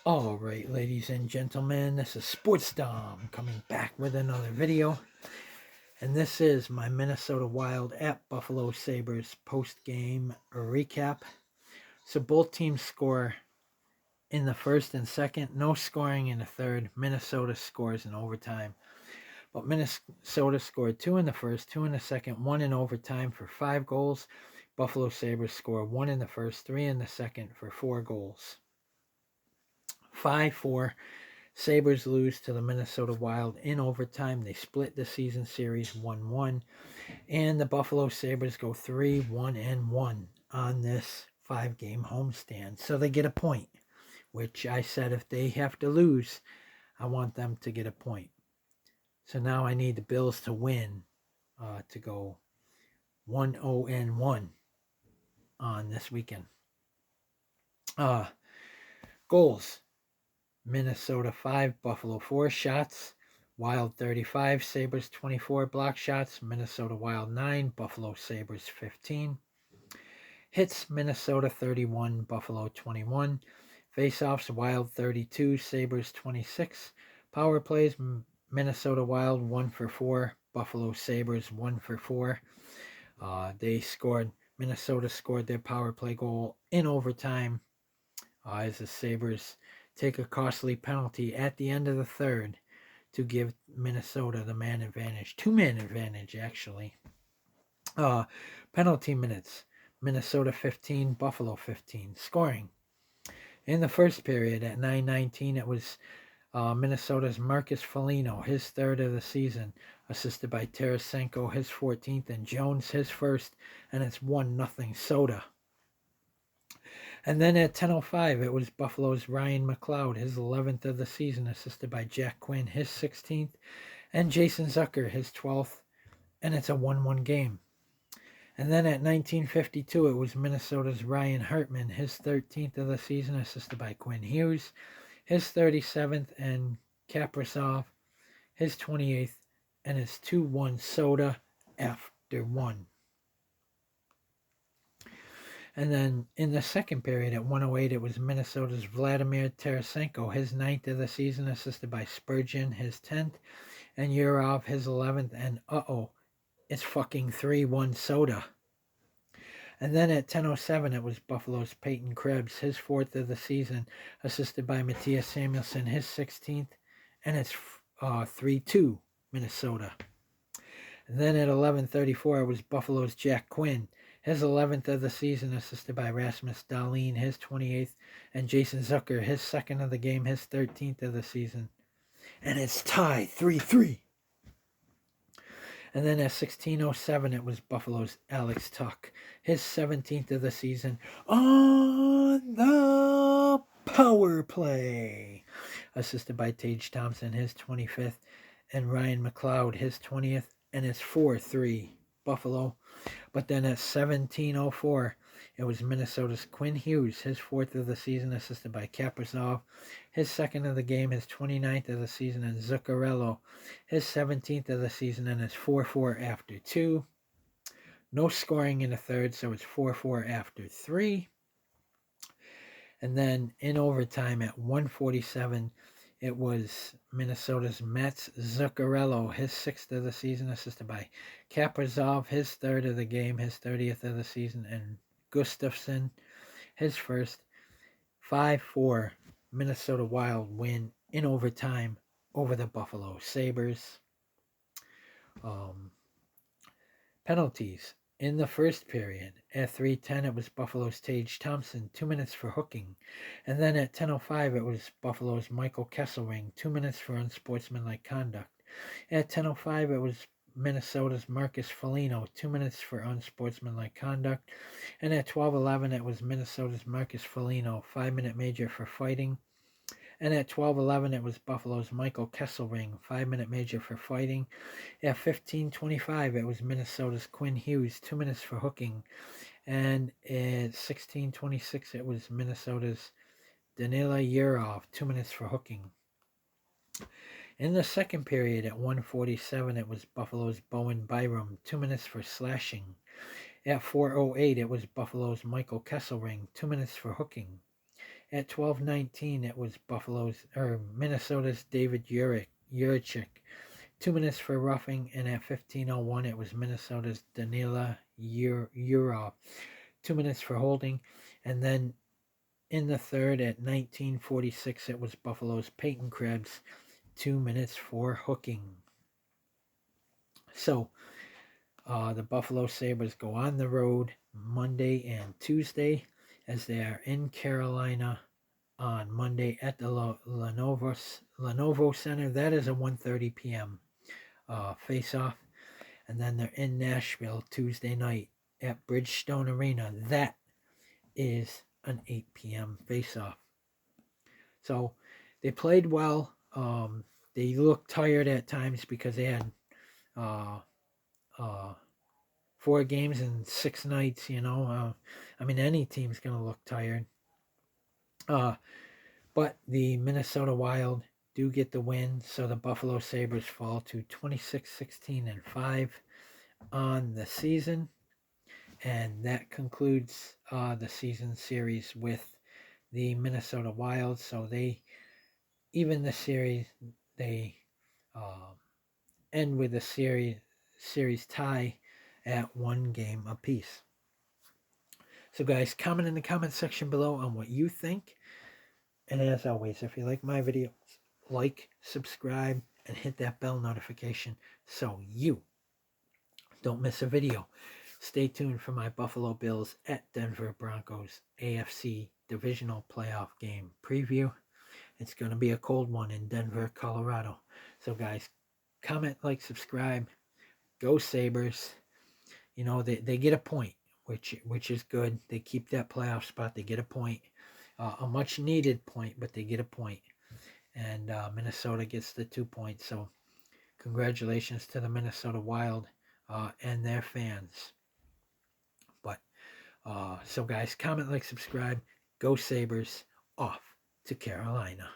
All right, ladies and gentlemen, this is Sports Dom coming back with another video. And this is my Minnesota Wild at Buffalo Sabres post-game recap. So both teams score in the first and second, no scoring in the third. Minnesota scores in overtime. But Minnesota scored 2 in the first, 2 in the second, 1 in overtime for 5 goals. Buffalo Sabres score 1 in the first, 3 in the second for 4 goals. 5-4. Sabres lose to the Minnesota Wild in overtime. They split the season series 1-1. And the Buffalo Sabres go 3-1-1 on this 5-game homestand. So they get a point, which I said if they have to lose, I want them to get a point. So now I need the Bills to win to go 1-0-1 on this weekend. Goals. Minnesota 5, Buffalo 4 shots. Wild 35, Sabres 24 block shots. Minnesota Wild 9, Buffalo Sabres 15. Hits, Minnesota 31, Buffalo 21. Faceoffs, Wild 32, Sabres 26. Power plays, Minnesota Wild 1 for 4, Buffalo Sabres 1 for 4. Minnesota scored their power play goal in overtime as the Sabres take a costly penalty at the end of the third to give Minnesota the man advantage. 2-man advantage, actually. Penalty minutes. Minnesota 15, Buffalo 15. Scoring. In the first period at 9:19, it was Minnesota's Marcus Foligno, his third of the season, assisted by Tarasenko, his 14th, and Jones, his first, and it's 1-0 Soda. And then at 10:05, it was Buffalo's Ryan McLeod, his 11th of the season, assisted by Jack Quinn, his 16th, and Jason Zucker, his 12th, and it's a 1-1 game. And then at 19:52, it was Minnesota's Ryan Hartman, his 13th of the season, assisted by Quinn Hughes, his 37th, and Kaprizov, his 28th, and it's 2-1 Soda after 1. And then in the second period at 1:08, it was Minnesota's Vladimir Tarasenko, his 9th of the season, assisted by Spurgeon, his 10th, and Yurov, his 11th, and it's fucking 3-1 Soda. And then at 10:07, it was Buffalo's Peyton Krebs, his 4th of the season, assisted by Matthias Samuelsson, his 16th, and it's 3-2 Minnesota. And then at 11:34, it was Buffalo's Jack Quinn, his 11th of the season, assisted by Rasmus Dahlin, his 28th, and Jason Zucker, his 2nd of the game, his 13th of the season. And it's tied 3-3. And then at 16:07, it was Buffalo's Alex Tuch, his 17th of the season, on the power play, assisted by Tage Thompson, his 25th, and Ryan McLeod, his 20th, and it's 4-3 Buffalo. But then at 17:04, it was Minnesota's Quinn Hughes, his 4th of the season, assisted by Kaprizov, his 2nd of the game, his 29th of the season, and Zuccarello, his 17th of the season, and it's 4-4 after 2. No scoring in the third, so it's 4-4 after 3. And then in overtime at 1:47, it was Minnesota's Mets Zuccarello, his 6th of the season, assisted by Kaprizov, his 3rd of the game, his 30th of the season, and Gustafsson, his first. 5-4 Minnesota Wild win in overtime over the Buffalo Sabres. Penalties. In the first period, at 3:10, it was Buffalo's Tage Thompson, 2 minutes for hooking. And then at 10:05, it was Buffalo's Michael Kesselring, 2 minutes for unsportsmanlike conduct. At 10:05, it was Minnesota's Marcus Foligno, 2 minutes for unsportsmanlike conduct. And at 12:11, it was Minnesota's Marcus Foligno, 5-minute major for fighting. And at 12:11, it was Buffalo's Michael Kesselring, 5-minute major for fighting. At 15:25, it was Minnesota's Quinn Hughes, 2 minutes for hooking. And at 16:26, it was Minnesota's Danila Yurov, 2 minutes for hooking. In the second period at 1:47, it was Buffalo's Bowen Byram, 2 minutes for slashing. At 4:08, it was Buffalo's Michael Kesselring, 2 minutes for hooking. At 12:19, it was Minnesota's David Juracek. 2 minutes for roughing, and at 15:01, it was Minnesota's Danila Urov. 2 minutes for holding, and then in the third at 19:46, it was Buffalo's Peyton Krebs. 2 minutes for hooking. So the Buffalo Sabres go on the road Monday and Tuesday, as they are in Carolina on Monday at the Lenovo Center. That is a 1:30 p.m. Face-off. And then they're in Nashville Tuesday night at Bridgestone Arena. That is an 8 p.m. face-off. So they played well. They looked tired at times because they had uh, uh, 4 games in 6 nights. I mean, any team's going to look tired. But the Minnesota Wild do get the win, so the Buffalo Sabres fall to 26-16-5 on the season. And that concludes the season series with the Minnesota Wild. So they even the series, they uh, end with a series tie at 1 game apiece. So guys, comment in the comment section below on what you think. And as always, if you like my videos, like, subscribe, and hit that bell notification so you don't miss a video. Stay tuned for my Buffalo Bills at Denver Broncos AFC Divisional Playoff Game preview. It's going to be a cold one in Denver, Colorado. So guys, comment, like, subscribe. Go Sabres. They get a point, which is good. They keep that playoff spot. They get a point. A much needed point, but they get a point. And Minnesota gets the 2 points. So congratulations to the Minnesota Wild and their fans. But so guys, comment, like, subscribe. Go Sabres. Off to Carolina.